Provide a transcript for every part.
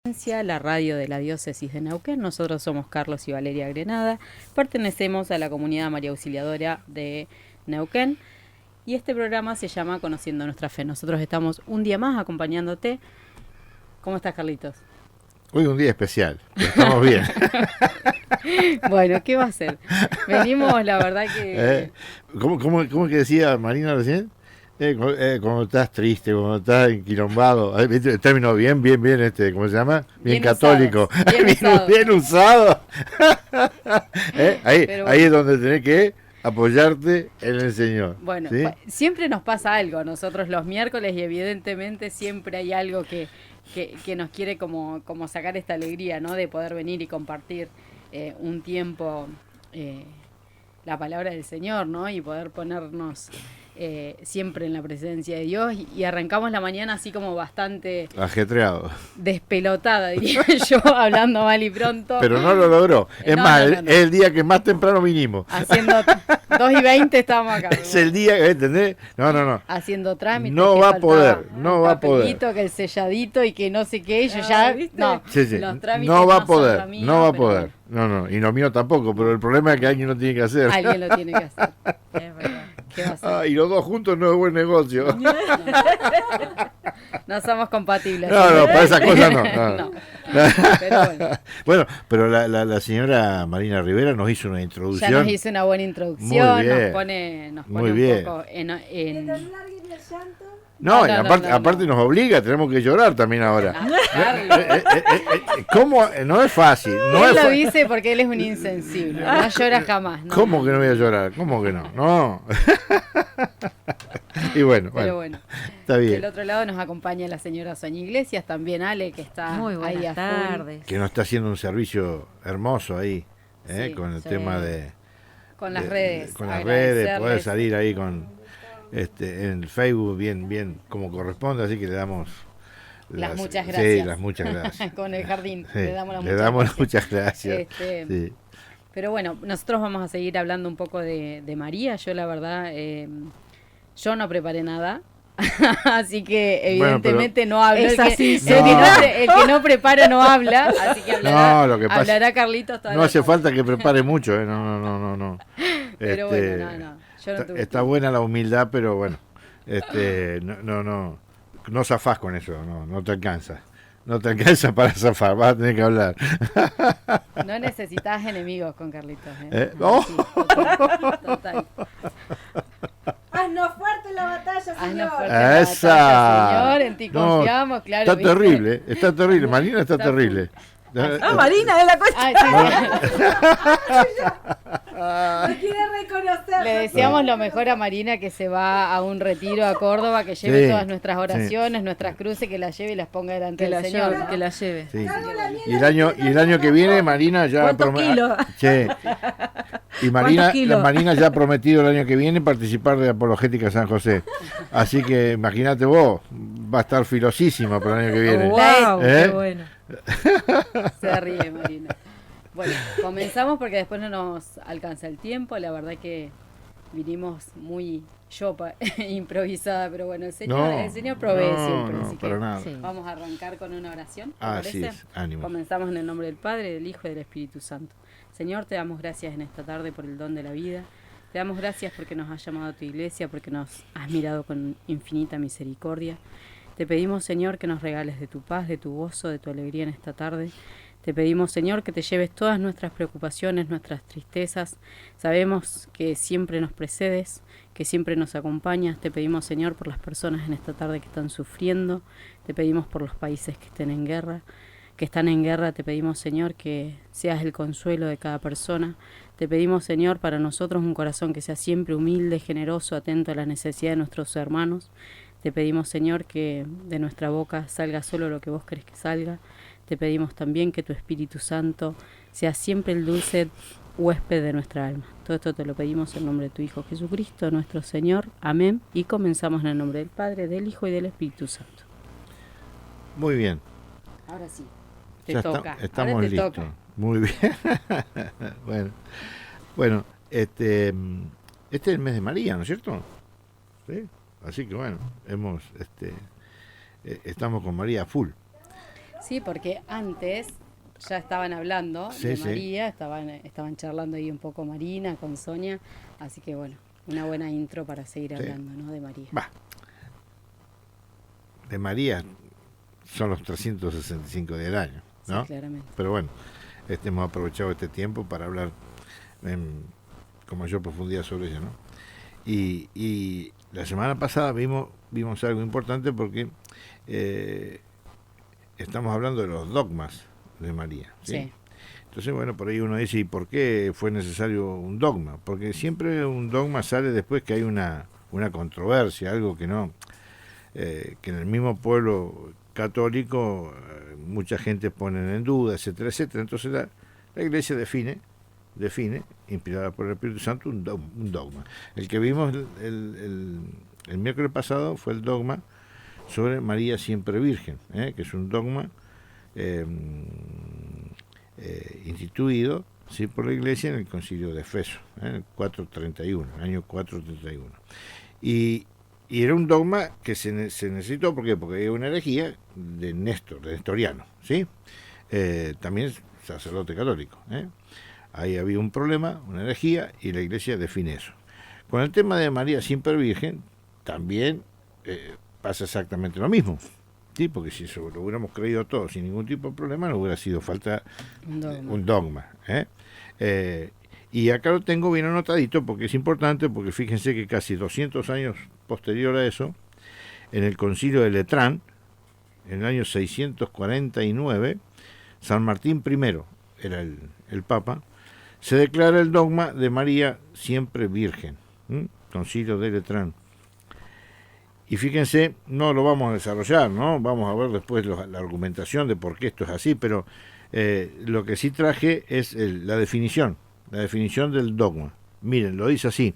La radio de la diócesis de Neuquén. Nosotros somos Carlos y Valeria Grenada, pertenecemos a la comunidad María Auxiliadora de Neuquén y este programa se llama Conociendo Nuestra Fe. Nosotros estamos un día más acompañándote. ¿Cómo estás, Carlitos? Hoy un día especial, estamos bien. Bueno, ¿qué va a ser? Venimos, la verdad que... ¿Cómo que decía Marina recién? Cuando estás triste, cuando estás enquilombado, ¿viste? El término bien, ¿cómo se llama? Bien católico. Bien usado. Ahí es donde tenés que apoyarte en el Señor. Bueno, ¿sí? Siempre nos pasa algo, nosotros los miércoles, y evidentemente siempre hay algo que nos quiere como sacar esta alegría, ¿no? De poder venir y compartir un tiempo la palabra del Señor, ¿no? Y poder ponernos siempre en la presencia de Dios y arrancamos la mañana así como bastante ajetreado, despelotada, diría yo, hablando mal y pronto. Pero no lo logró. Es es el día que más temprano vinimos. Haciendo 2:20 estábamos acá. Es el día, ¿entendés? No. Haciendo trámites. No va a poder, no va a poder. Que el selladito y que no sé qué, y yo ya, ¿viste? No, sí. Los trámites no va a poder, míos, no va a poder. No, y lo mío tampoco, pero el problema es que alguien lo tiene que hacer. Alguien lo tiene que hacer, es verdad. ¿Qué va a hacer? Y los dos juntos no es buen negocio. No somos compatibles. No, para esas cosas no. Pero bueno. Bueno, pero la señora Marina Rivera nos hizo una introducción. Ya nos hizo una buena introducción, muy bien, nos pone muy un bien. poco en... No, aparte nos obliga, tenemos que llorar también ahora. ¿Cómo? No es fácil. Él lo dice porque él es un insensible, no llora jamás. ¿No? ¿Cómo que no voy a llorar? ¿Cómo que no? No. Y bueno, está bien. Del otro lado nos acompaña la señora Sonia Iglesias, también Ale, que está muy buenas ahí a tardes. Que nos está haciendo un servicio hermoso ahí, con el tema de... Con las redes. Con las redes, poder salir ahí con... en el Facebook bien como corresponde, así que le damos las muchas gracias. Sí, las muchas gracias. Con el jardín, sí, le damos las muchas gracias. Sí. Pero bueno, nosotros vamos a seguir hablando un poco de María. Yo la verdad, yo no preparé nada. Así que evidentemente no hablo. El que no prepara no habla, así que hablará Carlitos toda no hace falta que prepare mucho, no. Pero bueno, yo no tuve está buena la humildad, pero bueno, no zafás con eso, no te alcanza. No te alcanza para zafar, vas a tener que hablar. No necesitas enemigos con Carlitos. Sí, total. Haznos fuerte la batalla, señor. Señor, en ti confiamos, claro. Está terrible, Marina está terrible. Marina es la cuestión. No quiere reconocer. Le deseamos lo mejor a Marina, que se va a un retiro a Córdoba, que lleve todas nuestras oraciones, nuestras cruces, que las lleve y las ponga delante del Señor. Que la lleve. Sí. Y el año que viene Marina ya y Marina ya ha prometido el año que viene participar de Apologética San José. Así que imagínate vos, va a estar filosísima para el año que viene. Wow, qué bueno. Se ríe Marina. Bueno, comenzamos porque después no nos alcanza el tiempo. La verdad que vinimos muy improvisada, pero bueno, el Señor provee siempre. Así que vamos a arrancar con una oración. Así es, ánimo. Comenzamos en el nombre del Padre, del Hijo y del Espíritu Santo. Señor, te damos gracias en esta tarde por el don de la vida. Te damos gracias porque nos has llamado a tu iglesia, porque nos has mirado con infinita misericordia. Te pedimos, Señor, que nos regales de tu paz, de tu gozo, de tu alegría en esta tarde. Te pedimos, Señor, que te lleves todas nuestras preocupaciones, nuestras tristezas. Sabemos que siempre nos precedes, que siempre nos acompañas. Te pedimos, Señor, por las personas en esta tarde que están sufriendo. Te pedimos por los países que están en guerra. Te pedimos, Señor, que seas el consuelo de cada persona. Te pedimos, Señor, para nosotros un corazón que sea siempre humilde, generoso, atento a la necesidad de nuestros hermanos. Te pedimos, Señor, que de nuestra boca salga solo lo que vos querés que salga. Te pedimos también que tu Espíritu Santo sea siempre el dulce huésped de nuestra alma. Todo esto te lo pedimos en nombre de tu Hijo Jesucristo, nuestro Señor. Amén. Y comenzamos en el nombre del Padre, del Hijo y del Espíritu Santo. Muy bien. Ahora sí, estamos listos. Toca. Muy bien. Bueno, este es el mes de María, ¿no es cierto? Sí. Así que bueno, estamos con María full. Sí, porque antes ya estaban hablando de María, estaban charlando ahí un poco Marina con Sonia, así que bueno, una buena intro para seguir hablando, ¿no? De María. De María son los 365 del año, ¿no? Sí, claramente. Pero bueno, hemos aprovechado este tiempo para hablar con mayor profundidad sobre ella, ¿no? Y la semana pasada vimos algo importante porque estamos hablando de los dogmas de María, ¿sí? Entonces, bueno, por ahí uno dice, ¿y por qué fue necesario un dogma? Porque siempre un dogma sale después que hay una controversia, algo que no, que en el mismo pueblo católico mucha gente pone en duda, etcétera, etcétera. Entonces la Iglesia define, inspirada por el Espíritu Santo, un dogma. El que vimos el miércoles pasado fue el dogma sobre María siempre Virgen, que es un dogma instituido, ¿sí?, por la Iglesia en el Concilio de Efeso, en el 431, año 431. Y era un dogma que se necesitó, ¿por qué? Porque era una herejía de nestoriano, ¿sí? También sacerdote católico, Ahí había un problema, una herejía, y la Iglesia define eso. Con el tema de María siempre Virgen, también pasa exactamente lo mismo, ¿sí? Porque si eso lo hubiéramos creído todos sin ningún tipo de problema, no hubiera sido falta un dogma. Y acá lo tengo bien anotadito porque es importante, porque fíjense que casi 200 años posterior a eso, en el Concilio de Letrán, en el año 649, San Martín I era el Papa, se declara el dogma de María siempre Virgen, Concilio de Letrán. Y fíjense, no lo vamos a desarrollar, ¿no? Vamos a ver después la argumentación de por qué esto es así, pero lo que sí traje es la definición del dogma. Miren, lo dice así.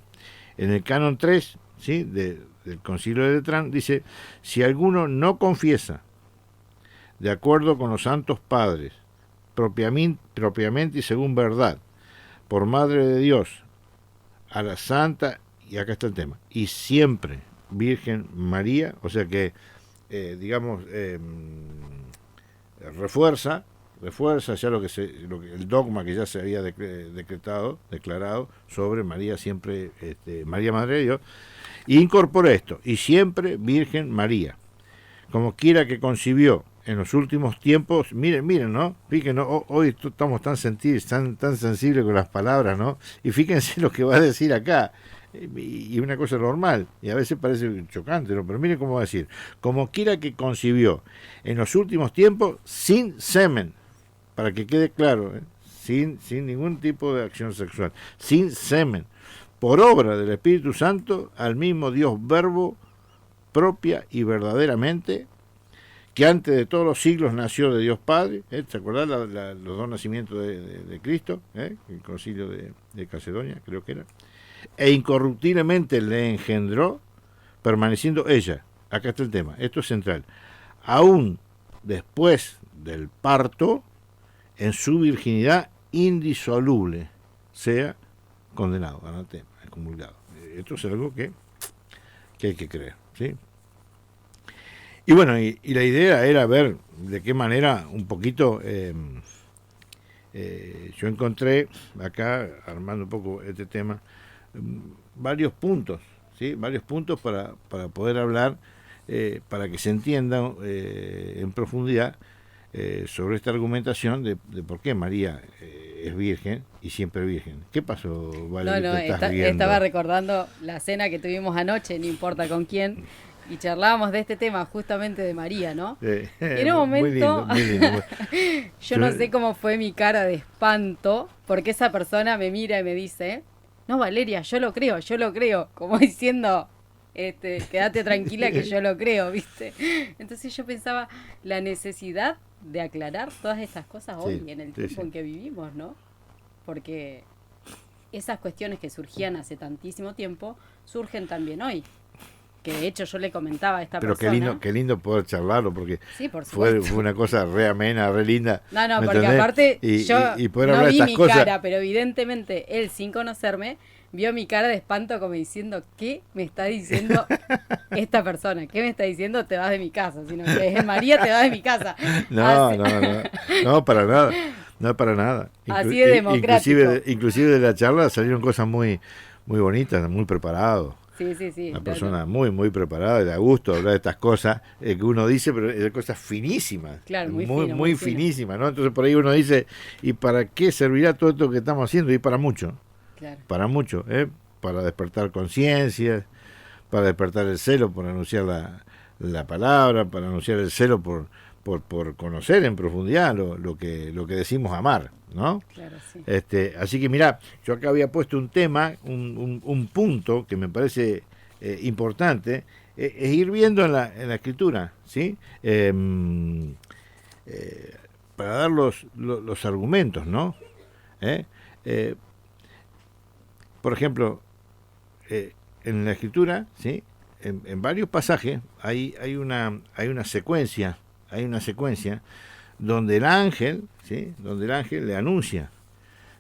En el canon 3, ¿sí?, del Concilio de Letrán, dice: si alguno no confiesa, de acuerdo con los santos padres, propiamente y según verdad, por Madre de Dios, a la Santa, y acá está el tema, y siempre Virgen María, o sea que, refuerza ya el dogma que ya se había declarado sobre María siempre, María Madre de Dios, e incorpora esto, y siempre Virgen María, como quiera que concibió en los últimos tiempos. Miren, ¿no? Fíjense, ¿no? Hoy estamos tan sensibles con las palabras, ¿no? Y fíjense lo que va a decir acá. Y una cosa normal, y a veces parece chocante, ¿no? Pero miren cómo va a decir: como quiera que concibió en los últimos tiempos, sin semen, para que quede claro, sin ningún tipo de acción sexual, sin semen, por obra del Espíritu Santo, al mismo Dios Verbo, propia y verdaderamente, que antes de todos los siglos nació de Dios Padre. ¿Se acuerdan los dos nacimientos de Cristo? El concilio de Calcedonia, creo que era. E incorruptiblemente le engendró, permaneciendo ella. Acá está el tema, esto es central. Aún después del parto, en su virginidad indisoluble, sea condenado, anatema, excomulgado. Esto es algo que hay que creer, ¿sí? Y bueno, y la idea era ver de qué manera un poquito yo encontré acá, armando un poco este tema, varios puntos, ¿sí? Varios puntos para poder hablar, para que se entienda en profundidad sobre esta argumentación de por qué María es virgen y siempre virgen. ¿Qué pasó, Valeria? Estaba recordando la cena que tuvimos anoche, no importa con quién, y charlábamos de este tema, justamente de María, ¿no? En un momento, muy lindo. Yo no sé cómo fue mi cara de espanto, porque esa persona me mira y me dice: no, Valeria, yo lo creo, como diciendo, quédate tranquila que yo lo creo, ¿viste? Entonces yo pensaba la necesidad de aclarar todas estas cosas hoy, en el tiempo en que vivimos, ¿no? Porque esas cuestiones que surgían hace tantísimo tiempo, surgen también hoy. Que de hecho yo le comentaba a esta persona. Pero qué lindo poder charlarlo, porque fue una cosa re amena, re linda. No, porque entendés? Aparte y poder no hablar vi estas mi cosas. cara, pero evidentemente él, sin conocerme, vio mi cara de espanto como diciendo, ¿qué me está diciendo esta persona? ¿Qué me está diciendo? Te vas de mi casa, sino que es María, te vas de mi casa. No, para nada, no para nada. Así de democrático. Inclusive de la charla salieron cosas muy, muy bonitas, muy preparado. Sí. Una persona muy, muy preparada, da gusto hablar de estas cosas que uno dice, pero de cosas finísimas. Claro, muy finísimas, ¿no? Entonces por ahí uno dice, ¿y para qué servirá todo esto que estamos haciendo? Y para mucho. Claro. Para mucho, para despertar conciencias, para despertar el celo por anunciar la palabra, para anunciar el celo por conocer en profundidad lo que decimos amar, ¿no? Claro, sí. Así que mirá, yo acá había puesto un tema, un punto que me parece importante, es ir viendo en la escritura, ¿sí? Para dar los argumentos, ¿no? Por ejemplo, en la escritura, ¿sí? En varios pasajes hay una secuencia, donde el ángel, ¿sí? Donde el ángel le anuncia,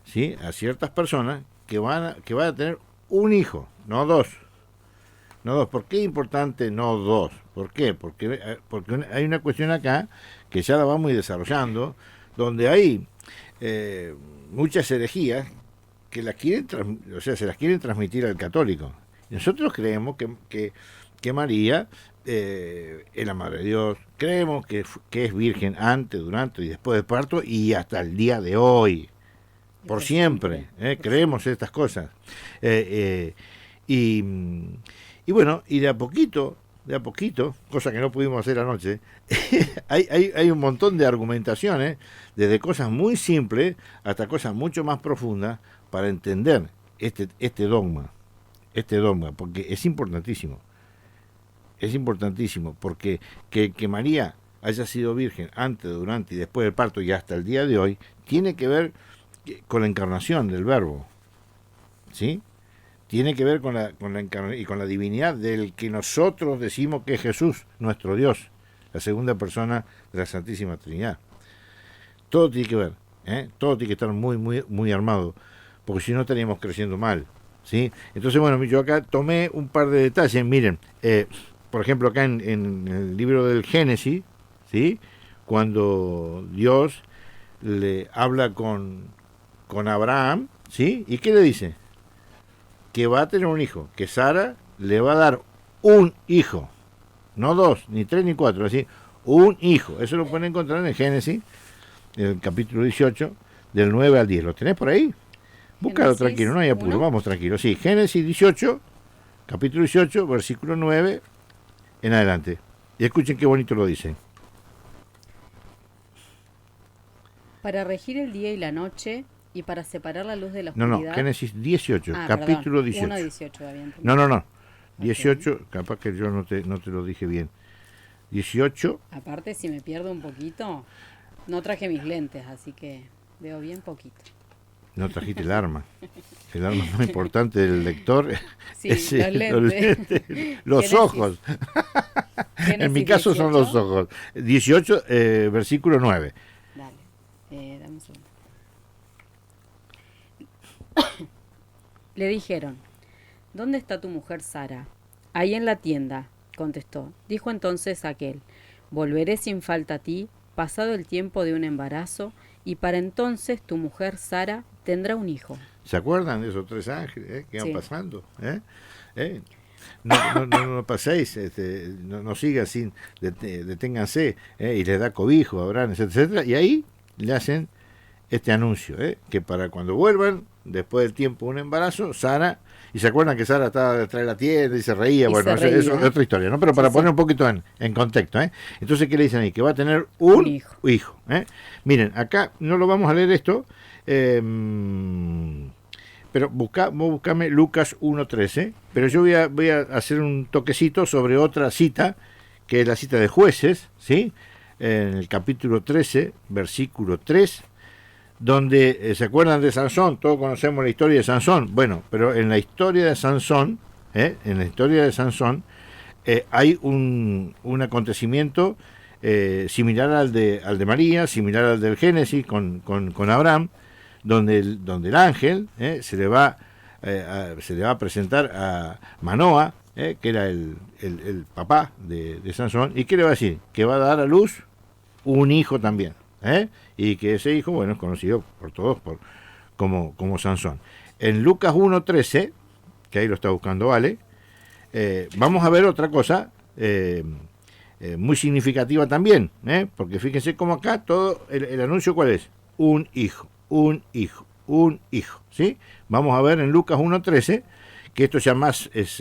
¿sí? A ciertas personas que van a tener un hijo, no dos. ¿Por qué es importante no dos? ¿Por qué? Porque hay una cuestión acá que ya la vamos a ir desarrollando, donde hay muchas herejías que se las quieren transmitir al católico. Nosotros creemos que María es la Madre de Dios, creemos que es virgen antes, durante y después del parto y hasta el día de hoy, por siempre, creemos estas cosas. Y bueno, y de a poquito, cosa que no pudimos hacer anoche, hay un montón de argumentaciones, desde cosas muy simples hasta cosas mucho más profundas, para entender este dogma, porque es importantísimo, porque que María haya sido virgen antes, durante y después del parto y hasta el día de hoy, tiene que ver con la encarnación del Verbo, ¿sí? Tiene que ver con la encarnación y con la divinidad del que nosotros decimos que es Jesús, nuestro Dios, la segunda persona de la Santísima Trinidad. Todo tiene que ver, todo tiene que estar muy, muy, muy armado, porque si no estaríamos creciendo mal, ¿sí? Entonces, bueno, yo acá tomé un par de detalles. Miren, por ejemplo, acá en el libro del Génesis, ¿sí? Cuando Dios le habla con Abraham, ¿sí? ¿Y qué le dice? Que va a tener un hijo, que Sara le va a dar un hijo, no dos, ni tres, ni cuatro, así, un hijo. Eso lo pueden encontrar en el Génesis, en el capítulo 18, del 9 al 10. ¿Lo tenés por ahí? Búscalo tranquilo, no hay apuro, vamos tranquilo. Sí, Génesis 18, capítulo 18, versículo 9 en adelante. Y escuchen qué bonito lo dice. Para regir el día y la noche y para separar la luz de la oscuridad. No, Génesis 18, capítulo 18. 1:18, no. 18, okay. Capaz que yo no te lo dije bien. 18. Aparte, si me pierdo un poquito, no traje mis lentes, así que veo bien poquito. No trajiste el arma. El arma más importante del lector sí, es los lentes. Los ojos. En mi caso 18. Son los ojos. 18, versículo 9. Dale, dame un segundo. Le dijeron, ¿dónde está tu mujer Sara? Ahí en la tienda, contestó. Dijo entonces aquel, volveré sin falta a ti, pasado el tiempo de un embarazo, y para entonces tu mujer Sara tendrá un hijo. ¿Se acuerdan de esos tres ángeles que van pasando? No paséis, no sigan sin, deténganse, y les da cobijo a Abraham, etcétera, y ahí le hacen este anuncio, que para cuando vuelvan, después del tiempo de un embarazo, Sara, y se acuerdan que Sara estaba detrás de la tienda y se reía, bueno, eso es otra historia, ¿no? Pero para poner un poquito en contexto, Entonces, ¿qué le dicen ahí? Que va a tener un hijo. Miren, acá no lo vamos a leer esto, pero buscame Lucas 1:13, pero yo voy a hacer un toquecito sobre otra cita, que es la cita de Jueces, ¿sí? En el capítulo 13, versículo 3, donde se acuerdan de Sansón, todos conocemos la historia de Sansón. Bueno, pero en la historia de Sansón, hay un acontecimiento similar al de María, similar al del Génesis con Abraham, donde el ángel se le va se le va a presentar a Manoa, que era el papá de Sansón, y ¿qué le va a decir? Que va a dar a luz un hijo también, y que ese hijo, bueno, es conocido por todos como Sansón. En Lucas 1:13, que ahí lo está buscando Vale, vamos a ver otra cosa muy significativa también, porque fíjense cómo acá todo el anuncio, ¿cuál es? Un hijo, un hijo, un hijo, ¿sí? Vamos a ver en Lucas 1:13, que esto ya ya es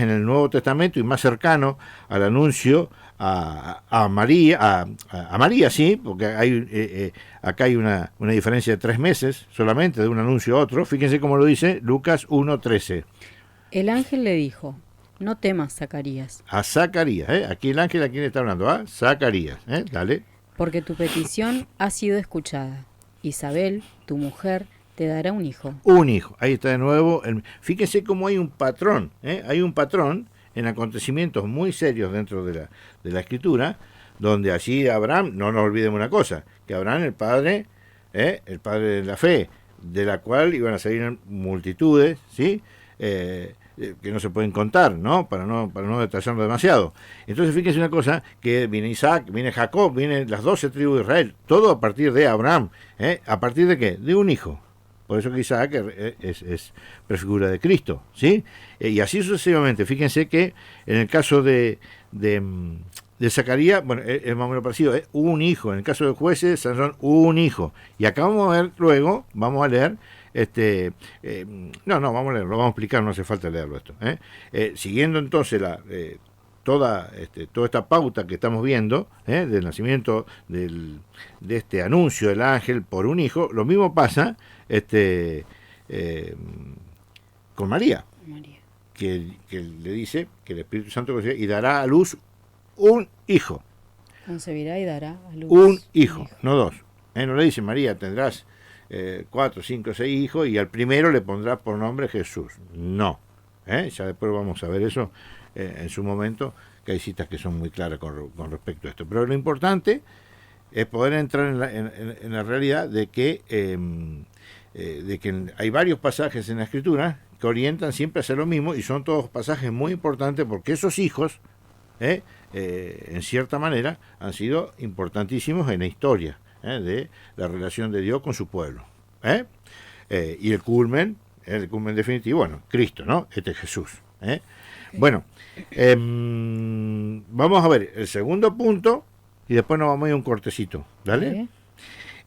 en el Nuevo Testamento y más cercano al anuncio a María, a María, sí, porque acá hay una diferencia de 3 meses solamente de un anuncio a otro. Fíjense cómo lo dice Lucas 1:13. El ángel le dijo: no temas, Zacarías. A Zacarías, aquí el ángel, ¿a quién está hablando? A Zacarías, dale. Porque tu petición ha sido escuchada. Isabel, tu mujer, te dará un hijo. Un hijo, ahí está de nuevo. Fíjense cómo hay un patrón, hay un patrón en acontecimientos muy serios dentro de la Escritura, donde allí Abraham, no nos olvidemos una cosa, que Abraham, el padre de la fe, de la cual iban a salir multitudes, ¿sí? Que no se pueden contar, ¿no? Para no detallarlo demasiado. Entonces fíjense una cosa, que viene Isaac, viene Jacob, vienen las 12 tribus de Israel, todo a partir de Abraham, ¿a partir de qué? De un hijo. Por eso que Isaac es prefigura de Cristo, ¿sí? Y así sucesivamente. Fíjense que en el caso de Zacarías, bueno, es más o menos parecido, un hijo. En el caso de jueces, Sansón, un hijo. Y acá vamos a ver luego, vamos a leer, vamos a leerlo, lo vamos a explicar, no hace falta leerlo esto. Siguiendo entonces toda esta pauta que estamos viendo, del nacimiento de este anuncio del ángel por un hijo, lo mismo pasa con María, que le dice que el Espíritu Santo concebirá y dará a luz un hijo. Concebirá y dará a luz un hijo, no 2. No le dice: María, tendrás 4, 5, 6 hijos y al primero le pondrás por nombre Jesús. No. Ya después vamos a ver eso en su momento, que hay citas que son muy claras con respecto a esto. Pero lo importante es poder entrar en la realidad de que hay varios pasajes en la Escritura que orientan siempre a hacer lo mismo, y son todos pasajes muy importantes porque esos hijos, en cierta manera, han sido importantísimos en la historia de la relación de Dios con su pueblo. Y el culmen definitivo, bueno, Cristo, ¿no? Este es Jesús. Bueno, vamos a ver el segundo punto y después nos vamos a ir a un cortecito, ¿vale? ¿Sí?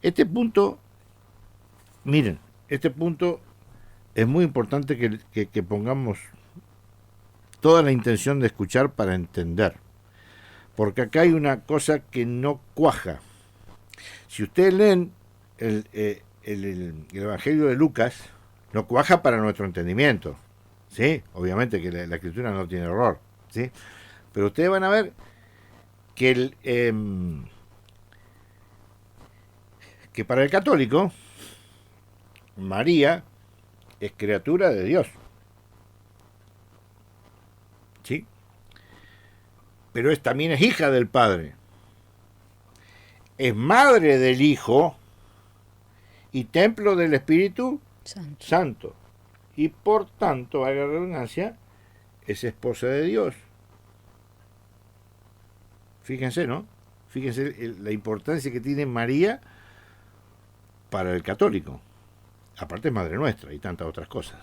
Este punto, miren, es muy importante que pongamos toda la intención de escuchar para entender, porque acá hay una cosa que no cuaja. Si ustedes leen el Evangelio de Lucas, no cuaja para nuestro entendimiento, ¿sí? Obviamente que la Escritura no tiene error, ¿sí? Pero ustedes van a ver que que para el católico María es criatura de Dios, ¿sí? Pero también es hija del Padre, es madre del Hijo y templo del Espíritu Santo. Y por tanto, a la redundancia, es esposa de Dios. Fíjense, ¿no? Fíjense la importancia que tiene María para el católico. Aparte es madre nuestra y tantas otras cosas.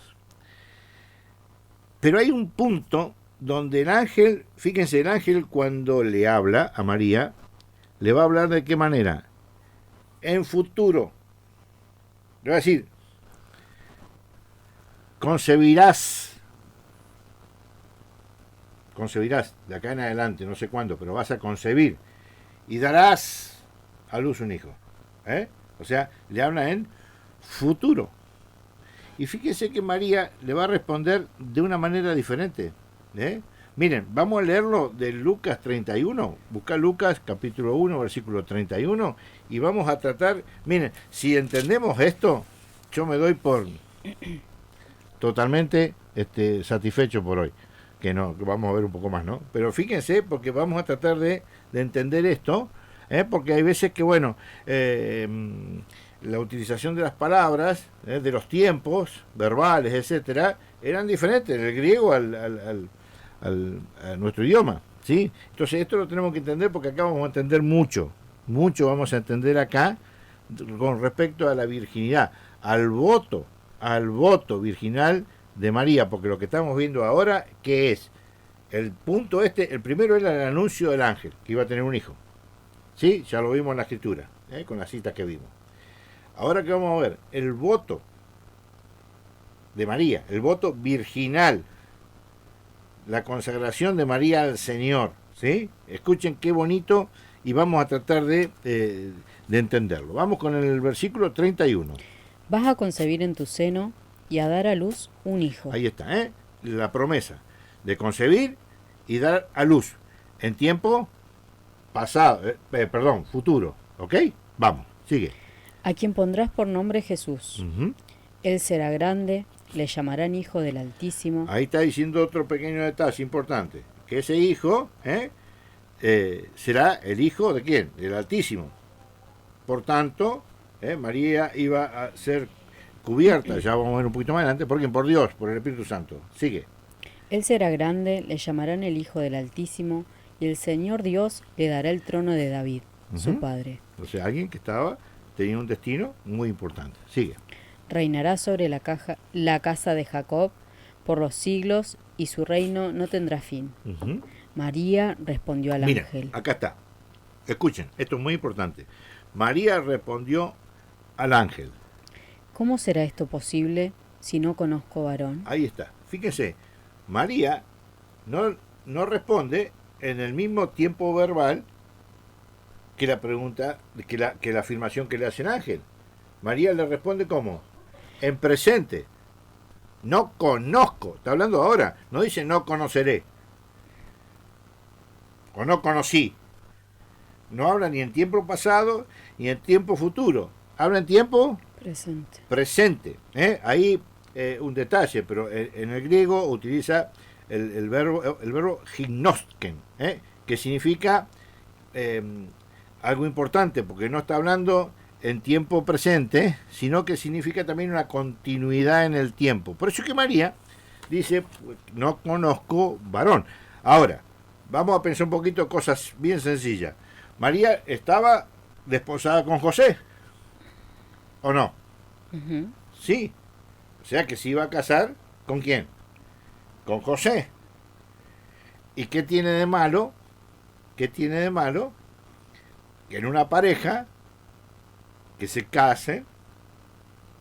Pero hay un punto donde el ángel, fíjense, el ángel cuando le habla a María, le va a hablar de qué manera. En futuro. Le va a decir: concebirás de acá en adelante, no sé cuándo, pero vas a concebir y darás a luz un hijo. O sea, le habla en futuro. Y fíjese que María le va a responder de una manera diferente. Miren, vamos a leerlo de Lucas 31. Busca Lucas capítulo 1, versículo 31, y vamos a tratar. Miren, si entendemos esto, yo me doy por totalmente satisfecho por hoy. Que vamos a ver un poco más, ¿no? Pero fíjense, porque vamos a tratar de entender esto, porque hay veces que, bueno, la utilización de las palabras, de los tiempos verbales, etcétera, eran diferentes del griego a nuestro idioma, ¿sí? Entonces esto lo tenemos que entender porque acá vamos a entender mucho vamos a entender acá con respecto a la virginidad, al voto virginal de María, porque lo que estamos viendo ahora, ¿qué es? El punto el primero era el anuncio del ángel, que iba a tener un hijo, ¿sí? Ya lo vimos en la escritura, con las citas que vimos. Ahora que vamos a ver, el voto de María, el voto virginal, la consagración de María al Señor, ¿sí? Escuchen qué bonito y vamos a tratar de entenderlo. Vamos con el versículo 31. Vas a concebir en tu seno y a dar a luz un hijo. Ahí está, la promesa de concebir y dar a luz en tiempo pasado, futuro, ¿ok? Vamos, sigue. A quien pondrás por nombre Jesús. Él será grande, le llamarán Hijo del Altísimo. Ahí está diciendo otro pequeño detalle importante, que ese hijo será el hijo de ¿quién? Del Altísimo. Por tanto, María iba a ser cubierta, ya vamos a ver un poquito más adelante, ¿por quién? Por Dios, por el Espíritu Santo. Sigue. Él será grande, le llamarán el Hijo del Altísimo, y el Señor Dios le dará el trono de David, su padre. O sea, alguien que tenía un destino muy importante. Sigue. Reinará sobre la casa de Jacob por los siglos, y su reino no tendrá fin. María respondió al ángel. Acá está. Escuchen, esto es muy importante. María respondió al ángel. ¿Cómo será esto posible si no conozco varón? Ahí está. Fíjense, María no responde en el mismo tiempo verbal que la pregunta, que la afirmación que le hace el ángel. María le responde ¿cómo? En presente. No conozco. Está hablando ahora. No dice no conoceré. O no conocí. No habla ni en tiempo pasado ni en tiempo futuro. Habla en tiempo presente. Ahí un detalle, pero en el griego utiliza el verbo gignosken, que significa algo importante, porque no está hablando en tiempo presente, sino que significa también una continuidad en el tiempo. Por eso que María dice, no conozco varón. Ahora, vamos a pensar un poquito cosas bien sencillas. María estaba desposada con José, ¿o no? Sí. O sea que se iba a casar, ¿con quién? Con José. ¿Y qué tiene de malo? ¿Qué tiene de malo? Que en una pareja que se case,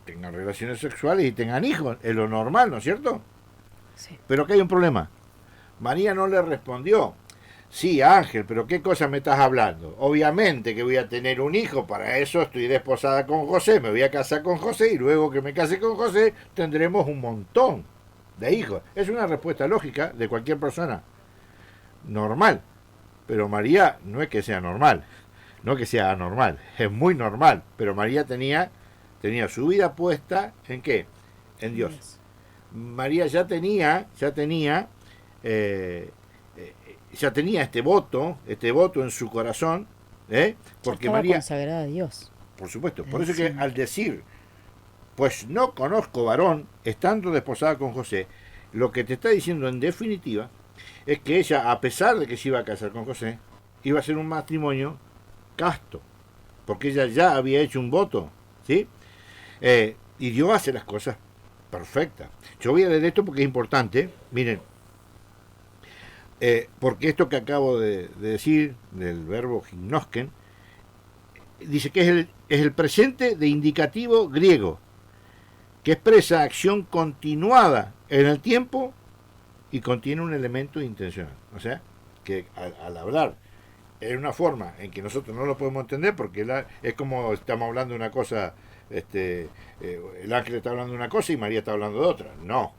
tengan relaciones sexuales y tengan hijos. Es lo normal, ¿no es cierto? Sí. Pero que hay un problema. María no le respondió. Sí, Ángel, pero ¿qué cosa me estás hablando? Obviamente que voy a tener un hijo, para eso estoy desposada con José, me voy a casar con José y luego que me case con José tendremos un montón de hijos. Es una respuesta lógica de cualquier persona normal, pero María no es que sea normal, no que sea anormal, es muy normal, pero María tenía su vida puesta ¿en qué? En Dios. María ya tenía este voto en su corazón, porque María consagrada a Dios. Por supuesto, por eso que al decir, pues no conozco varón, estando desposada con José, lo que te está diciendo en definitiva es que ella, a pesar de que se iba a casar con José, iba a ser un matrimonio casto, porque ella ya había hecho un voto, ¿sí? Y Dios hace las cosas perfectas. Yo voy a leer esto porque es importante, miren. Porque esto que acabo de decir, del verbo gignosken, dice que es el presente de indicativo griego, que expresa acción continuada en el tiempo y contiene un elemento intencional. O sea, que al hablar en una forma en que nosotros no lo podemos entender, porque es como estamos hablando de una cosa, el ángel está hablando de una cosa y María está hablando de otra. No,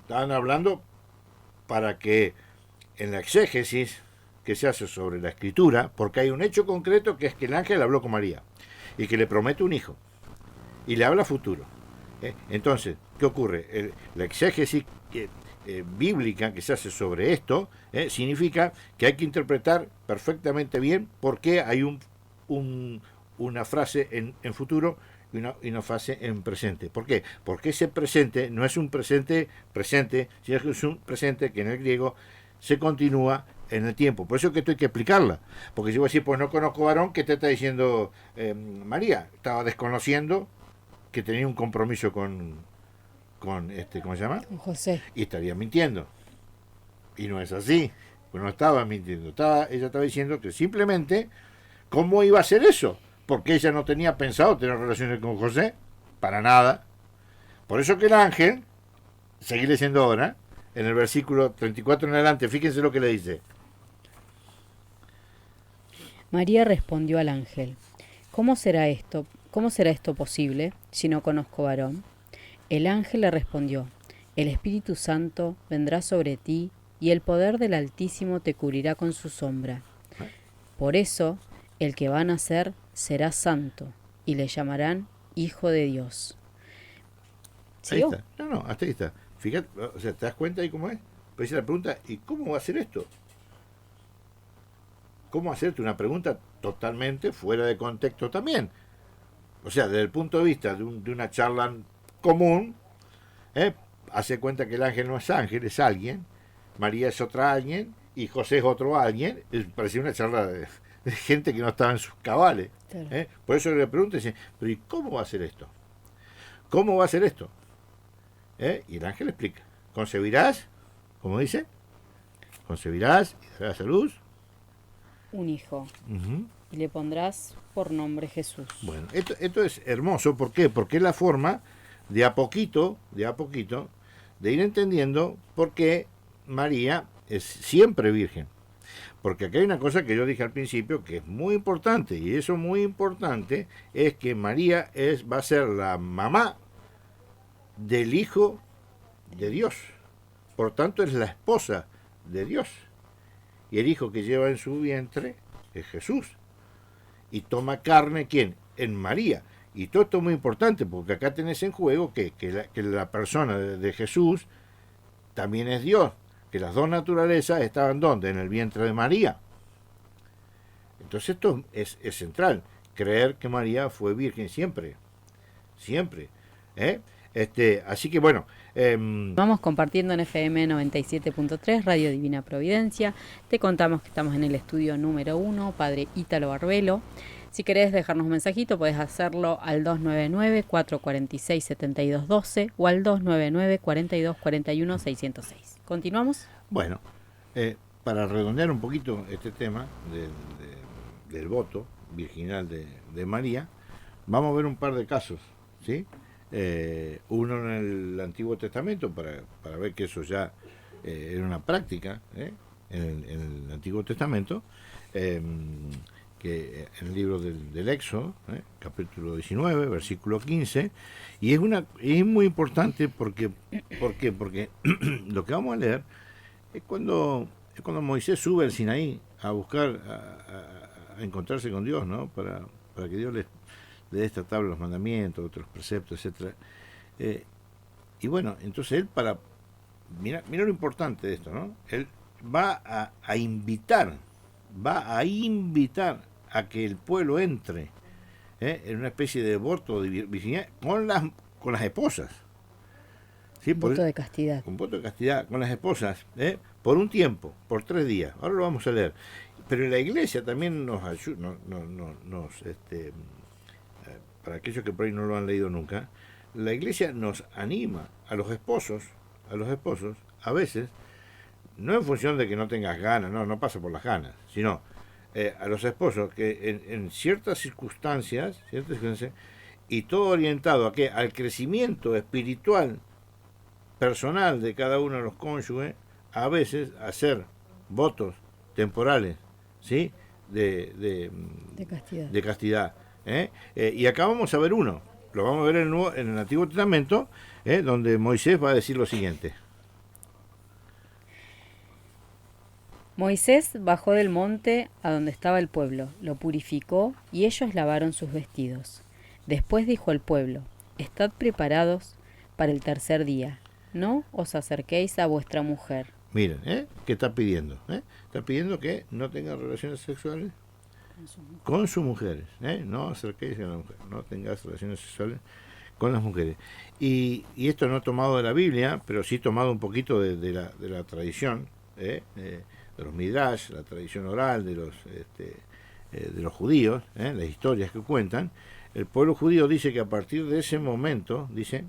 estaban hablando para que en la exégesis que se hace sobre la escritura, porque hay un hecho concreto que es que el ángel habló con María y que le promete un hijo y le habla futuro. Entonces, ¿qué ocurre? La exégesis bíblica que se hace sobre esto significa que hay que interpretar perfectamente bien por qué hay un una frase en futuro y una frase en presente. ¿Por qué? Porque ese presente no es un presente, sino que es un presente que en el griego se continúa en el tiempo. Por eso es que esto hay que explicarla. Porque si voy a decir, pues no conozco varón, ¿qué te está diciendo María? Estaba desconociendo que tenía un compromiso con ¿cómo se llama? Con José. Y estaría mintiendo. Y no es así. Pues no estaba mintiendo. Ella estaba diciendo que simplemente, ¿cómo iba a hacer eso? Porque ella no tenía pensado tener relaciones con José. Para nada. Por eso que el ángel, seguí leyendo ahora, en el versículo 34 en adelante, fíjense lo que le dice. María respondió al ángel: ¿Cómo será esto posible si no conozco varón? El ángel le respondió: El Espíritu Santo vendrá sobre ti y el poder del Altísimo te cubrirá con su sombra. Por eso, el que va a nacer será santo y le llamarán Hijo de Dios. ¿Sí? Ahí está. No, hasta ahí está. Fíjate, o sea, ¿te das cuenta ahí cómo es? Pero dice la pregunta, ¿y cómo va a ser esto? ¿Cómo hacerte una pregunta totalmente fuera de contexto también? O sea, desde el punto de vista de una charla común, hace cuenta que el ángel no es ángel, es alguien, María es otra alguien, y José es otro alguien. Parecía una charla de gente que no estaba en sus cabales. Claro. Por eso le pregunto, dice, pero ¿y cómo va a ser esto? ¿Cómo va a ser esto? Y el ángel explica, concebirás, ¿cómo dice? Concebirás y darás a luz un hijo, y le pondrás por nombre Jesús. Bueno, esto es hermoso, ¿por qué? Porque es la forma de a poquito, de ir entendiendo por qué María es siempre virgen. Porque aquí hay una cosa que yo dije al principio que es muy importante, y eso muy importante es que María va a ser la mamá del Hijo de Dios. Por tanto, es la esposa de Dios. Y el hijo que lleva en su vientre es Jesús. Y toma carne, ¿quién? En María. Y todo esto es muy importante, porque acá tenés en juego que la persona de Jesús también es Dios. Que las dos naturalezas estaban ¿dónde? En el vientre de María. Entonces esto es central. Creer que María fue virgen siempre. Siempre. Así que bueno. Vamos compartiendo en FM 97.3, Radio Divina Providencia. Te contamos que estamos en el estudio número 1, Padre Ítalo Barbelo. Si querés dejarnos un mensajito, podés hacerlo al 299-446-7212 o al 299-4241-606. ¿Continuamos? Bueno, para redondear un poquito este tema del voto virginal de María, vamos a ver un par de casos, ¿sí? Uno en el Antiguo Testamento, para ver que eso ya era una práctica en el Antiguo Testamento, que en el libro del Éxodo, capítulo 19, versículo 15, y es muy importante porque lo que vamos a leer es cuando Moisés sube al Sinaí a buscar, a encontrarse con Dios, ¿no? Para que Dios le dé esta tabla, los mandamientos, otros preceptos, etcétera. Y bueno, entonces él mira lo importante de esto, ¿no? Él va a invitar a que el pueblo entre en una especie de voto de virginidad con las esposas. ¿Sí? Voto de castidad. Un voto de castidad con las esposas, por un tiempo, por 3 días. Ahora lo vamos a leer. Pero la iglesia también nos ayuda, para aquellos que por ahí no lo han leído nunca, la iglesia nos anima a los esposos, a veces, no en función de que no tengas ganas, no pasa por las ganas, sino a los esposos que en ciertas circunstancias, y todo orientado a qué, al crecimiento espiritual personal de cada uno de los cónyuges, a veces hacer votos temporales, ¿sí? de castidad. Y acá vamos a ver uno, lo vamos a ver en el Antiguo Testamento, donde Moisés va a decir lo siguiente. Moisés bajó del monte a donde estaba el pueblo, lo purificó y ellos lavaron sus vestidos. Después dijo al pueblo: Estad preparados para el 3er día, no os acerquéis a vuestra mujer. Miren, ¿qué está pidiendo? Está pidiendo que no tengan relaciones sexuales con sus mujeres, no acerquéis a la mujer, no tengáis relaciones sexuales con las mujeres. Y esto no tomado de la Biblia, pero sí tomado un poquito de la tradición, de los midrash, la tradición oral de los judíos, las historias que cuentan. El pueblo judío dice que a partir de ese momento, dice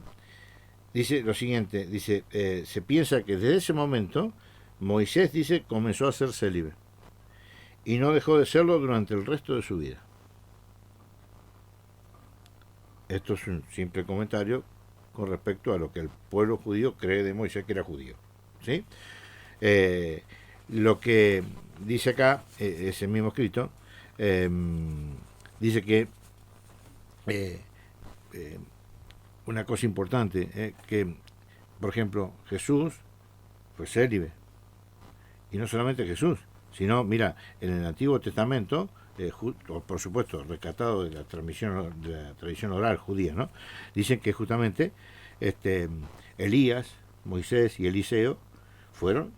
lo siguiente, dice, se piensa que desde ese momento Moisés, dice, comenzó a ser célibe y no dejó de serlo durante el resto de su vida. Esto es un simple comentario con respecto a lo que el pueblo judío cree de Moisés, que era judío, ¿sí? Lo que dice acá, ese mismo escrito, dice que una cosa importante, que, por ejemplo, Jesús fue célibe. Y no solamente Jesús, sino, mira, en el Antiguo Testamento, por supuesto, rescatado de la tradición oral judía, ¿no? Dicen que justamente Elías, Moisés y Eliseo fueron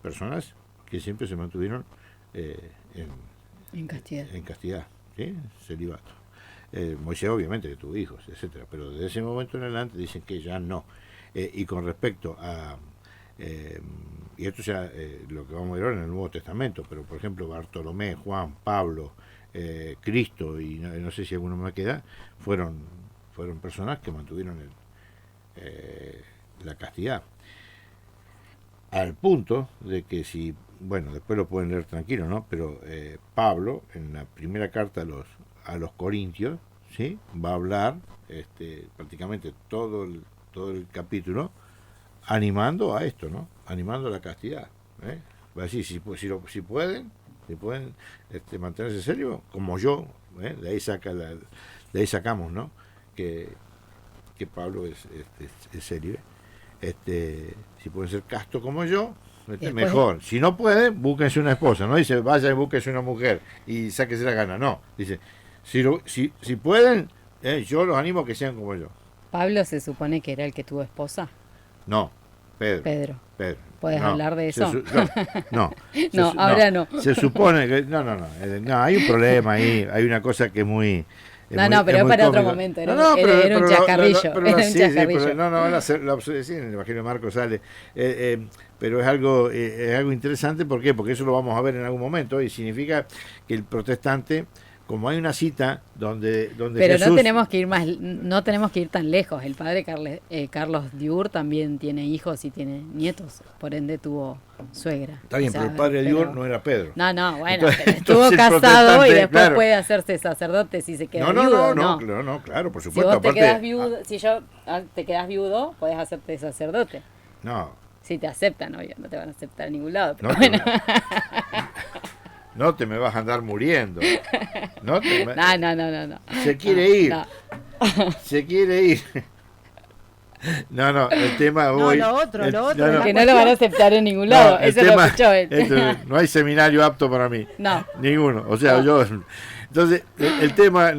personas que siempre se mantuvieron en castidad, ¿sí? Celibato. Moisés obviamente que tuvo hijos, etcétera, pero desde ese momento en adelante dicen que ya no. Y con respecto a y esto ya lo que vamos a ver ahora en el Nuevo Testamento, pero por ejemplo Bartolomé, Juan, Pablo, Cristo y no sé si alguno más queda, fueron personas que mantuvieron la castidad, al punto de que si, bueno, después lo pueden leer tranquilo, ¿no? Pero Pablo en la primera carta a los Corintios, ¿sí? Va a hablar prácticamente todo el capítulo animando a esto, ¿no? Animando a la castidad, va a decir, si pueden mantenerse serios, como yo, de ahí sacamos, ¿no? Que Pablo es serio, si pueden ser castos como yo, mejor. Si no pueden, búsquense una esposa, no dice vaya y búsquense una mujer y sáquense la gana, no, dice si pueden, yo los animo a que sean como yo. Pablo se supone que era el que tuvo esposa. No, Pedro. ¿Puedes hablar de eso? No. Ahora no. Se supone que... No, hay un problema ahí, hay una cosa que es muy... pero es para otro momento, era un chacarrillo. En el Evangelio de Marcos sale, pero es algo interesante, ¿por qué? Porque eso lo vamos a ver en algún momento, y significa que el protestante, como hay una cita donde pero Jesús... no tenemos que ir tan lejos. El padre Carlos Diur también tiene hijos y tiene nietos, por ende tuvo suegra. Está bien, pero el padre Diur no era Pedro. Bueno, entonces, estuvo casado y después claro, puede hacerse sacerdote si se queda viudo. No, claro, por supuesto. Si vos te quedás viudo, te quedás viudo, podés hacerte sacerdote. No. Si te aceptan, obvio, no te van a aceptar en ningún lado. Pero No te me vas a andar muriendo. No. Se quiere ir. Se quiere ir. El tema hoy... lo otro. Que no lo van a aceptar en ningún lado. Eso lo escuchó él. No hay seminario apto para mí. No. Ninguno. O sea, yo... Entonces, el tema...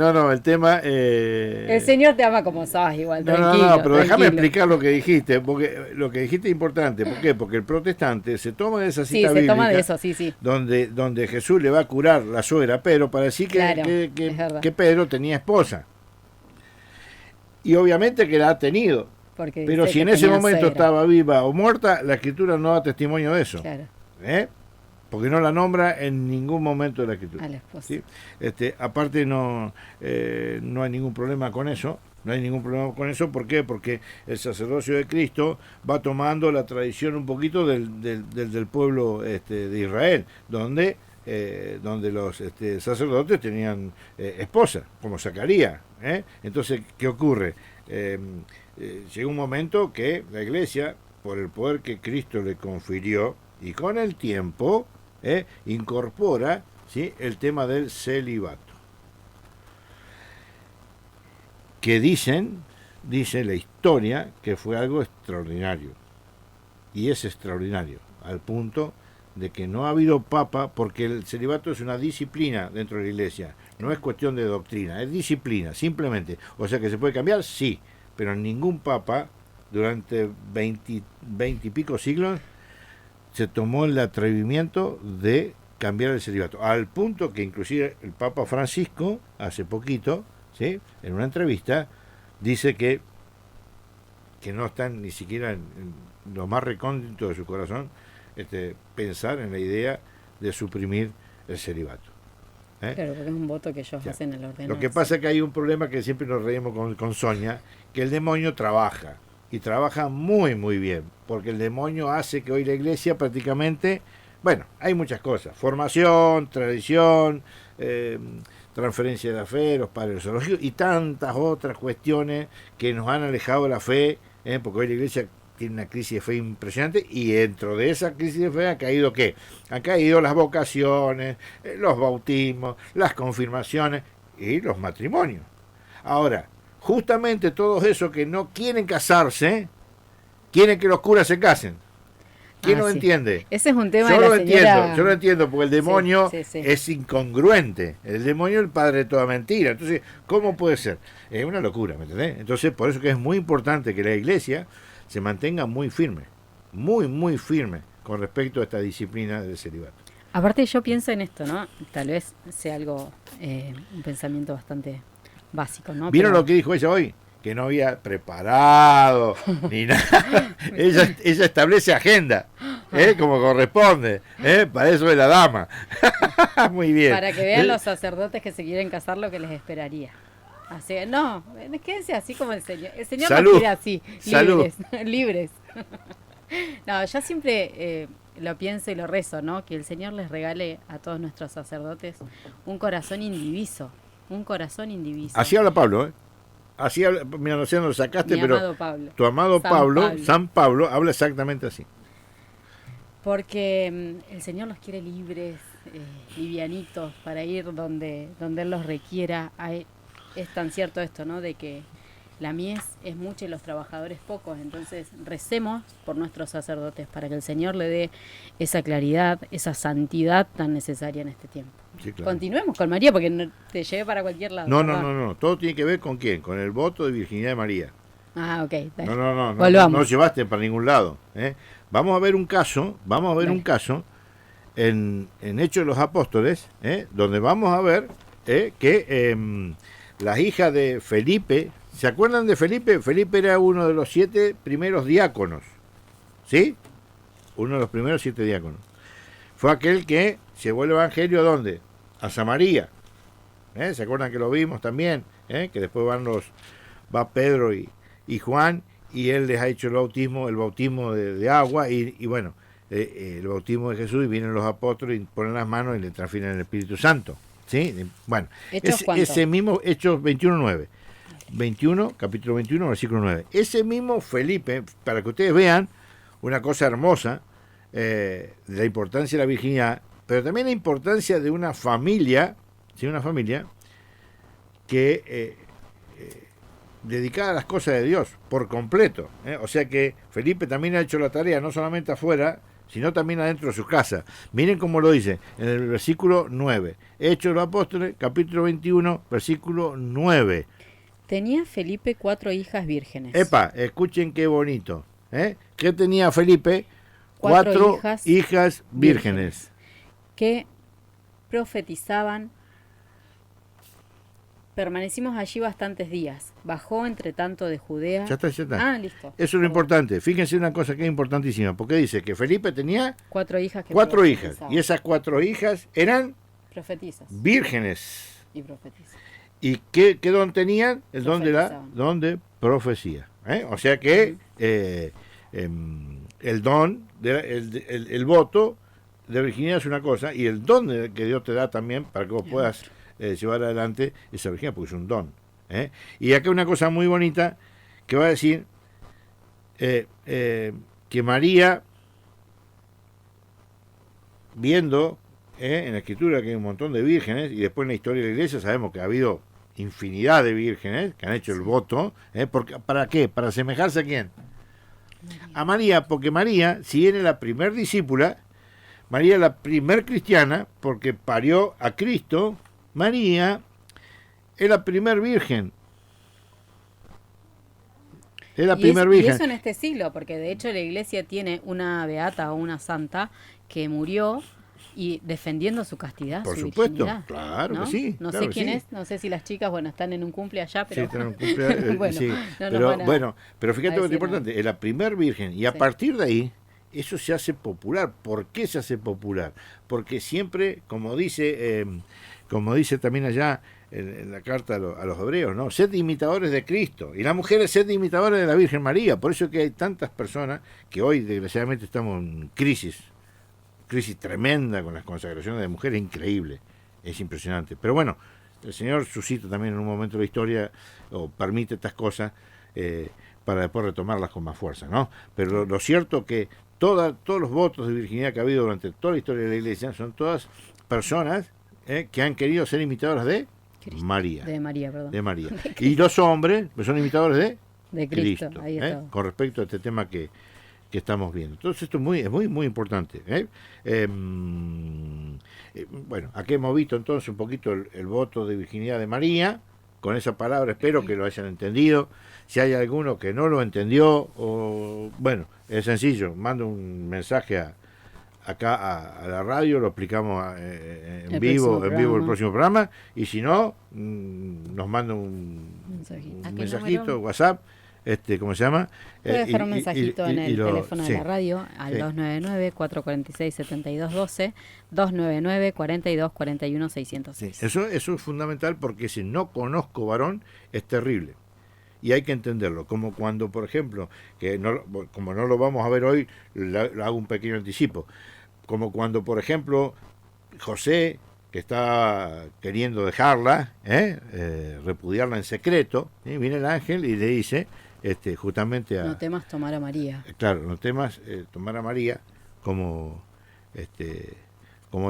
El Señor te ama como sos, igual, tranquilo. Pero déjame explicar lo que dijiste, porque lo que dijiste es importante. ¿Por qué? Porque el protestante se toma de esa cita bíblica... Sí, se toma de eso, sí. Donde Jesús le va a curar la suegra a Pedro para decir que Pedro tenía esposa. Y obviamente que la ha tenido. Pero si en ese momento estaba viva o muerta, la Escritura no da testimonio de eso. Claro. Porque no la nombra en ningún momento de la Escritura. A la esposa. ¿Sí? Aparte no hay ningún problema con eso. ¿Por qué? Porque el sacerdocio de Cristo va tomando la tradición un poquito del pueblo de Israel, donde los sacerdotes tenían esposa, como Zacarías. Entonces, ¿qué ocurre? Llega un momento que la Iglesia, por el poder que Cristo le confirió, y con el tiempo incorpora, ¿sí?, el tema del celibato, que dice la historia que fue algo extraordinario, y es extraordinario al punto de que no ha habido papa, porque el celibato es una disciplina dentro de la Iglesia, no es cuestión de doctrina, es disciplina, simplemente. O sea que se puede cambiar, sí, pero ningún papa durante 20 y pico siglos se tomó el atrevimiento de cambiar el celibato, al punto que inclusive el Papa Francisco, hace poquito, ¿sí?, en una entrevista, dice que no están ni siquiera en lo más recóndito de su corazón pensar en la idea de suprimir el celibato. Claro, porque es un voto que ellos hacen al ordenarse. Lo que pasa es que hay un problema que siempre nos reímos con Sonia, que el demonio trabaja, y trabaja muy muy bien, porque el demonio hace que hoy la iglesia prácticamente, bueno, hay muchas cosas, formación, tradición, transferencia de la fe, los padres zoológicos y tantas otras cuestiones que nos han alejado de la fe, porque hoy la iglesia tiene una crisis de fe impresionante, y dentro de esa crisis de fe ha caído ¿qué? Han caído las vocaciones, los bautismos, las confirmaciones y los matrimonios. Ahora, justamente todos esos que no quieren casarse, quieren que los curas se casen. ¿Quién lo entiende? Ese es un tema yo de lo la señora... Yo lo entiendo, porque el demonio es incongruente. El demonio es el padre de toda mentira. Entonces, ¿cómo puede ser? Es una locura, ¿me entendés? Entonces, por eso que es muy importante que la iglesia se mantenga muy firme, muy firme con respecto a esta disciplina del celibato. Aparte yo pienso en esto, ¿no? Tal vez sea algo, un pensamiento bastante básico, ¿no? ¿Vieron lo que dijo ella hoy? Que no había preparado ni nada. ella establece agenda, como corresponde. Para eso es la dama. Muy bien. Para que vean los sacerdotes que se quieren casar lo que les esperaría. Así, no, quédense así como el Señor. El Señor nos quiere así, libres. No, yo siempre lo pienso y lo rezo, ¿no? Que el Señor les regale a todos nuestros sacerdotes un corazón indiviso. Un corazón indiviso. Así habla Pablo, Así habla, mira, no sé dónde lo sacaste, pero amado Pablo. Tu amado San Pablo, habla exactamente así. Porque el Señor los quiere libres, livianitos, para ir donde Él los requiera. Es tan cierto esto, ¿no? De que la mies es mucha y los trabajadores pocos. Entonces recemos por nuestros sacerdotes para que el Señor le dé esa claridad, esa santidad tan necesaria en este tiempo. Sí, claro. Continuemos con María porque no te lleve para cualquier lado. No. Todo tiene que ver con quién, con el voto de virginidad de María. Ah, ok. No llevaste para ningún lado. Vamos a ver un caso, en Hechos de los Apóstoles, donde vamos a ver que las hijas de Felipe, ¿se acuerdan de Felipe? Felipe era uno de los 7 primeros diáconos, ¿sí? Uno de los primeros 7 diáconos. Fue aquel que llevó el evangelio ¿a dónde? A Samaria. ¿Se acuerdan que lo vimos también? Que después va Pedro y Juan, y él les ha hecho el bautismo de agua, y bueno, el bautismo de Jesús, y vienen los apóstoles y ponen las manos y le transfieren el Espíritu Santo. ¿Sí? Bueno, ese mismo, Hechos 21:9. 21, capítulo 21, versículo 9. Ese mismo Felipe, para que ustedes vean una cosa hermosa, de la importancia de la virginidad, pero también la importancia de una familia, ¿sí? Una familia que dedicada a las cosas de Dios por completo. O sea que Felipe también ha hecho la tarea no solamente afuera, sino también adentro de su casa. Miren cómo lo dice en el versículo 9. Hechos de los Apóstoles, capítulo 21, versículo 9. Tenía Felipe 4 hijas vírgenes. Epa, escuchen qué bonito. ¿Qué tenía Felipe? 4 hijas vírgenes. Que profetizaban. Permanecimos allí bastantes días. Bajó entre tanto de Judea. Ya está. Ah, listo. Eso es lo importante. Fíjense una cosa que es importantísima, porque dice que Felipe tenía 4 hijas. Cuatro hijas. Y esas 4 hijas eran profetizas. Vírgenes. Y profetizas. ¿Y qué don tenían? El don de profecía. O sea que el don, el voto de virginidad es una cosa, y el don que Dios te da también para que vos puedas llevar adelante esa virginidad, porque es un don. Y acá una cosa muy bonita que va a decir que María, viendo en la escritura que hay un montón de vírgenes, y después en la historia de la iglesia sabemos que ha habido infinidad de vírgenes que han hecho el voto, ¿para qué? ¿Para asemejarse a quién? A María, porque María, si bien es la primer discípula, María es la primer cristiana, porque parió a Cristo. María es la primer virgen. Es la primer virgen. Y eso en este siglo, porque de hecho la iglesia tiene una beata o una santa que murió y defendiendo su castidad, Por su supuesto, virginidad, claro ¿no? que sí. No claro sé que quién sí. es, no sé si las chicas, bueno, están en un cumple allá, pero Sí, tienen un cumpleaños, bueno, sí. no nos Pero van a- bueno, pero fíjate a lo que es decir nada. importante, es la primer virgen y a Sí. partir de ahí eso se hace popular. ¿Por qué se hace popular? Porque siempre, como dice también allá en la carta a los hebreos, ¿no? Sed imitadores de Cristo. Y las mujeres sed imitadores de la Virgen María. Por eso que hay tantas personas que hoy desgraciadamente estamos en crisis tremenda con las consagraciones de mujeres, increíble, es impresionante. Pero bueno, el Señor suscita también en un momento de la historia, o permite estas cosas, para después retomarlas con más fuerza, ¿no? Pero lo cierto que todos los votos de virginidad que ha habido durante toda la historia de la Iglesia son todas personas que han querido ser imitadoras de Cristo. María. De María, perdón. De María. Y los hombres pues, son imitadores De Cristo, ahí está. con respecto a este tema que estamos viendo. Entonces esto es muy importante. Bueno, aquí hemos visto entonces un poquito el voto de virginidad de María. Con esa palabra espero que lo hayan entendido. Si hay alguno que no lo entendió, bueno, es sencillo, manda un mensaje acá a la radio, lo explicamos en vivo el próximo programa, y si no, nos manda un mensajito, WhatsApp, ¿cómo se llama? Puede dejar un mensajito en el teléfono sí, de la radio al sí. 299-446-7212, 299-4241-606. Sí, eso es fundamental porque si no conozco varón es terrible. Y hay que entenderlo, como cuando, por ejemplo, como no lo vamos a ver hoy, hago un pequeño anticipo, como cuando, por ejemplo, José, que está queriendo dejarla, repudiarla en secreto, viene el ángel y le dice, justamente no temas tomar a María. Claro, no temas tomar a María como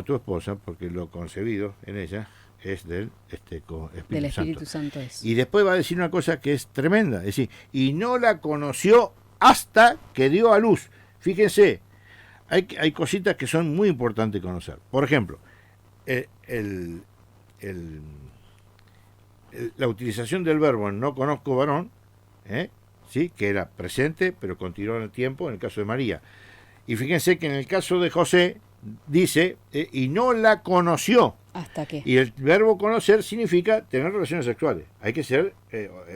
tu esposa, porque lo concebido en ella es del Espíritu Santo es. Y después va a decir una cosa que es tremenda, es decir, y no la conoció hasta que dio a luz. Fíjense, hay cositas que son muy importantes conocer. Por ejemplo, la utilización del verbo en no conozco varón, ¿sí? Que era presente, pero continuó en el tiempo, en el caso de María. Y fíjense que en el caso de José dice, y no la conoció. ¿Hasta qué? Y el verbo conocer significa tener relaciones sexuales. Hay que ser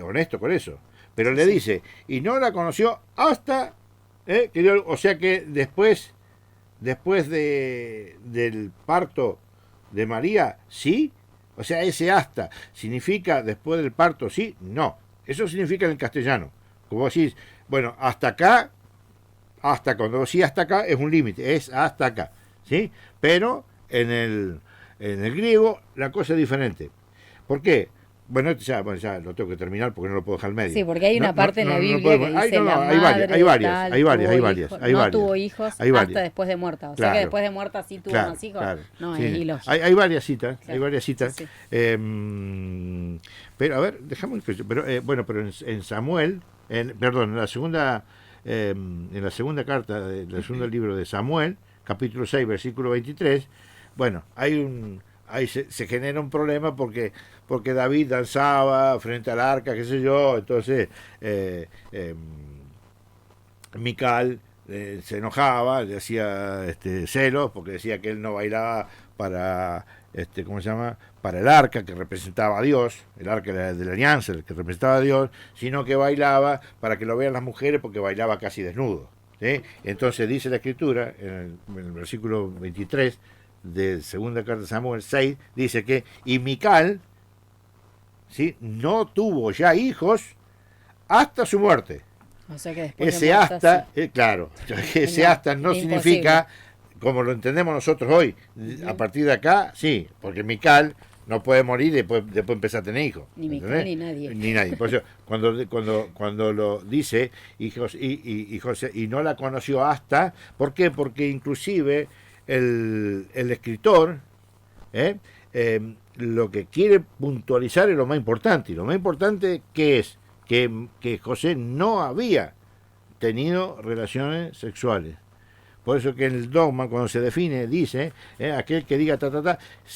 honesto con eso. Pero le dice, y no la conoció hasta, o sea que después del parto de María, sí. O sea, ese hasta, ¿significa después del parto, sí? No. Eso significa en el castellano. Como decís, bueno, hasta acá, hasta cuando decís hasta acá, es un límite, es hasta acá, ¿sí? Pero en el griego la cosa es diferente. ¿Por qué? Bueno, ya lo tengo que terminar porque no lo puedo dejar al medio. Sí, porque hay una parte en la Biblia que dice hay varias. No tuvo hijos hasta después de muerta. O sea que después de muerta sí tuvo más hijos. Claro, no, sí. es ilógico. Hay varias citas, Claro. Sí. Pero a ver, dejamos pero en Samuel, en la segunda carta del segundo libro de Samuel, capítulo 6, versículo 23, bueno, ahí se genera un problema porque David danzaba frente al arca, qué sé yo, entonces Mical se enojaba, le hacía celos porque decía que él no bailaba para para el arca que representaba a Dios, el arca de la alianza, el que representaba a Dios, sino que bailaba para que lo vean las mujeres porque bailaba casi desnudo, ¿sí? Entonces dice la escritura en el versículo 23 de segunda carta de Samuel 6, dice que y Mical, ¿sí?, no tuvo ya hijos hasta su muerte. O sea que después Ese de muerta, hasta, sí. claro, ese hasta no significa como lo entendemos nosotros hoy. A partir de acá, sí, porque Mical no puede morir y después empezar a tener hijos. Ni Mical ni nadie. Ni nadie. Por eso, cuando lo dice y José, y no la conoció hasta, ¿por qué? Porque inclusive el escritor lo que quiere puntualizar es lo más importante. Y lo más importante que es que José no había tenido relaciones sexuales. Por eso que en el dogma, cuando se define, dice, aquel que diga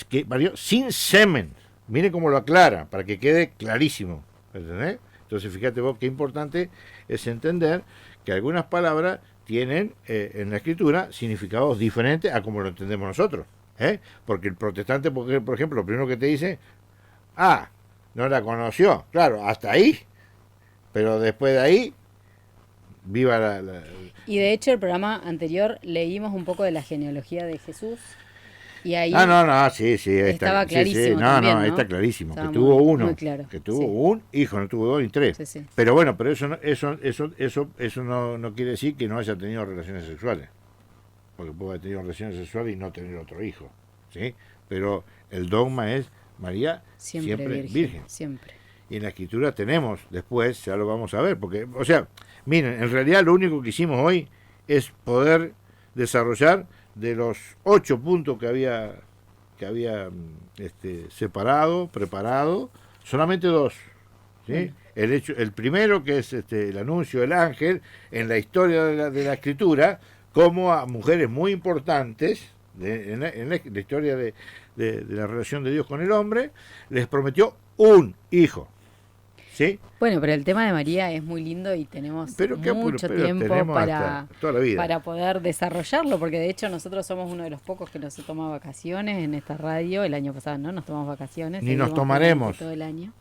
que varió sin semen. Mire cómo lo aclara, para que quede clarísimo. ¿Entendés? Entonces, fíjate vos qué importante es entender que algunas palabras tienen en la escritura significados diferentes a como lo entendemos nosotros. Porque el protestante, por ejemplo, lo primero que te dice, no la conoció, claro, hasta ahí, pero después de ahí, viva la... Y de hecho el programa anterior leímos un poco de la genealogía de Jesús y ahí sí, estaba clarísimo también, ¿no? Está clarísimo, estaba que tuvo muy, uno, muy claro. que tuvo un hijo, no tuvo dos ni tres. Sí, sí. Pero bueno, pero eso no quiere decir que no haya tenido relaciones sexuales, porque puede haber tenido relaciones sexuales y no tener otro hijo, ¿sí? Pero el dogma es María siempre virgen. Siempre. Y en la escritura tenemos, después ya lo vamos a ver, porque, o sea, miren, en realidad lo único que hicimos hoy es poder desarrollar de los 8 puntos que había separado, preparado, solamente 2. ¿Sí? El primero, que es el anuncio del ángel en la historia de la escritura, como a mujeres muy importantes en la historia de la relación de Dios con el hombre, les prometió un hijo. ¿Sí? Bueno, pero el tema de María es muy lindo y tenemos mucho tiempo para poder desarrollarlo, porque de hecho nosotros somos uno de los pocos que no se toma vacaciones en esta radio. El año pasado no nos tomamos vacaciones. Ni nos tomaremos. Todo el año.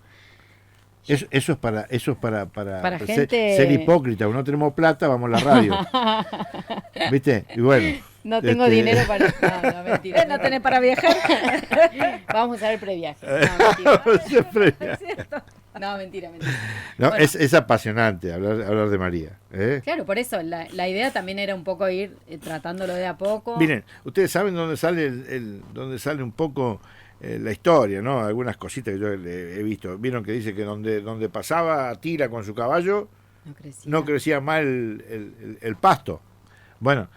Eso es para gente... ser hipócrita. No tenemos plata, vamos a la radio. ¿Viste? Y bueno. No tengo dinero para... No, mentira. ¿No tenés para viajar? Vamos a usar el previaje. No, mentira. No, bueno. es apasionante hablar de María. Claro, por eso la idea también era un poco ir tratándolo de a poco. Miren, ustedes saben dónde sale un poco la historia, ¿no? Algunas cositas que yo he visto. Vieron que dice que donde pasaba Tira con su caballo, no crecía más el pasto. Bueno,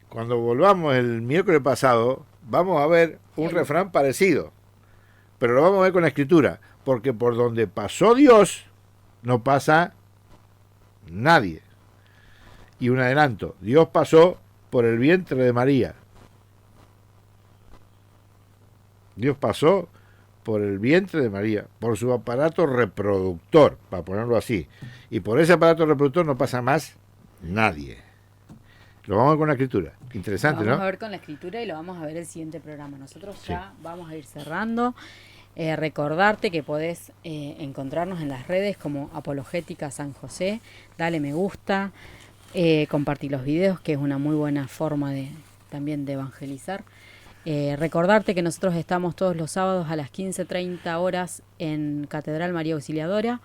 cuando volvamos el miércoles pasado, vamos a ver un refrán parecido, pero lo vamos a ver con la escritura, porque por donde pasó Dios, no pasa nadie. Y un adelanto, Dios pasó por el vientre de María. Dios pasó por el vientre de María, por su aparato reproductor, para ponerlo así. Y por ese aparato reproductor no pasa más nadie. Lo vamos a ver con la escritura. Interesante, ¿no? Lo vamos a ver con la escritura y lo vamos a ver el siguiente programa. Nosotros ya vamos a ir cerrando. Recordarte que podés encontrarnos en las redes como Apologética San José. Dale me gusta, compartir los videos, que es una muy buena forma también de evangelizar. Recordarte que nosotros estamos todos los sábados a las 15:30 horas en Catedral María Auxiliadora.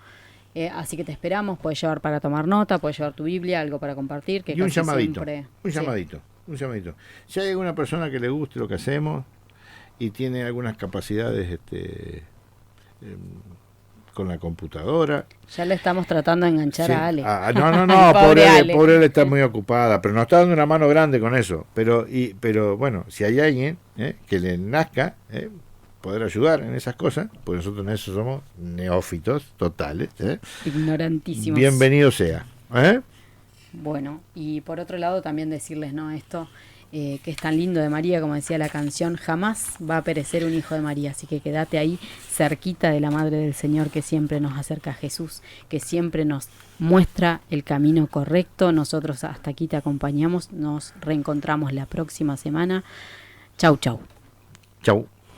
Así que te esperamos, puedes llevar para tomar nota, puedes llevar tu Biblia, algo para compartir. Que y un llamadito, siempre... un llamadito. Si hay alguna persona que le guste lo que hacemos y tiene algunas capacidades con la computadora. Ya le estamos tratando de enganchar a Ale. No, pobre Ale está muy ocupada, pero nos está dando una mano grande con eso. Pero bueno, si hay alguien que le nazca, poder ayudar en esas cosas, pues nosotros en eso somos neófitos totales. Ignorantísimos. Bienvenido sea. Bueno, y por otro lado también decirles, ¿no? Esto que es tan lindo de María, como decía la canción, jamás va a perecer un hijo de María, así que quédate ahí cerquita de la Madre del Señor, que siempre nos acerca a Jesús, que siempre nos muestra el camino correcto. Nosotros hasta aquí te acompañamos, nos reencontramos la próxima semana. Chau, chau. Chau.